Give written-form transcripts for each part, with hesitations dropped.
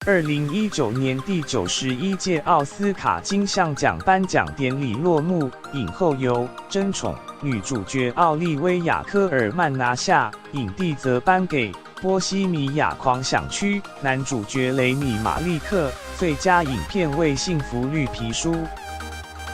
2019年第91届奥斯卡金像奖颁奖典礼落幕，影后由争宠，女主角奥利威亚·科尔曼拿下，影帝则颁给《波西米亚狂想曲》，男主角雷米·马利克，最佳影片为《幸福绿皮书》。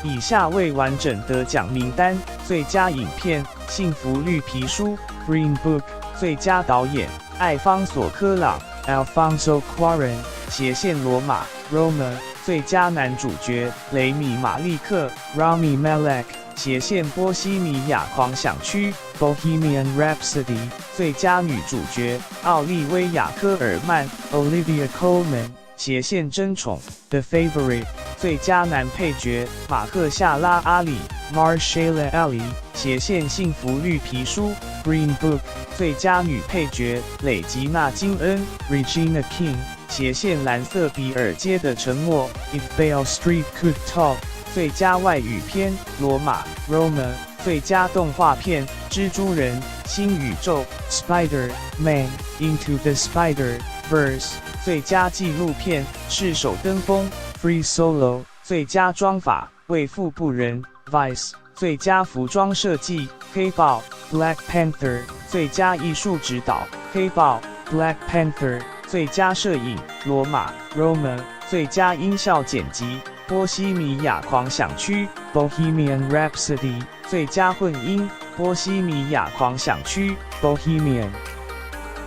以下为完整得奖名单：最佳影片《幸福绿皮书》（Green Book），最佳导演艾方索·科朗 （Alfonso Cuarón），斜线罗马 （Roma），最佳男主角雷米·马利克 （Rami Malek），斜线波西米亚狂想曲 （Bohemian Rhapsody），最佳女主角奥利威亚·科尔曼 （Olivia Colman），斜线争宠 （The Favorite）。最佳男配角马赫夏拉·阿里 （Mahershala Ali），斜线幸福绿皮书 （Green Book）。最佳女配角蕾吉娜·金恩 （Regina King），斜线蓝色比尔街的沉默 （If Beale Street Could Talk）。最佳外语片罗马 （Roma）。最佳动画片蜘蛛人：新宇宙 （Spider-Man Into the Spider-Verse）。最佳纪录片赤手登峰 （Free Solo）。最佳妆发为富不仁 （Vice）。最佳服装设计黑豹 （Black Panther）。最佳艺术指导黑豹 （Black Panther）。最佳摄影罗马 （Roma）。最佳音效剪辑波西米亚狂想曲 （Bohemian Rhapsody）。最佳混音波西米亚狂想曲 （Bohemian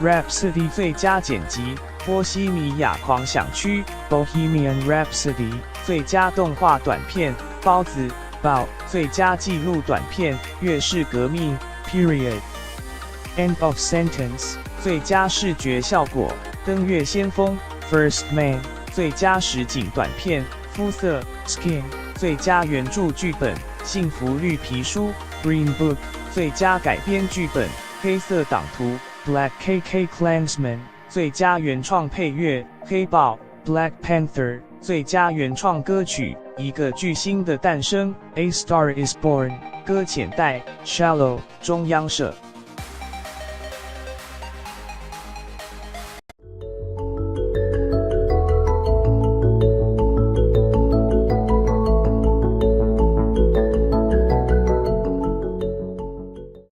Rhapsody）。最佳剪辑波西米亚狂想曲 （Bohemian Rhapsody）。最佳动画短片包子 （Bao）。最佳纪录短片月式革命 （Period）。End of sentence。最佳视觉效果登月先锋 （First Man）。最佳实景短片肤色 （Skin）。最佳原著剧本幸福绿皮书 （Green Book）。最佳改编剧本黑色党徒 （Black KK Klansman）。最佳原创配乐黑豹 （Black Panther）。最佳原创歌曲一个巨星的诞生 （A Star Is Born）。搁浅带 （Shallow） 中央社。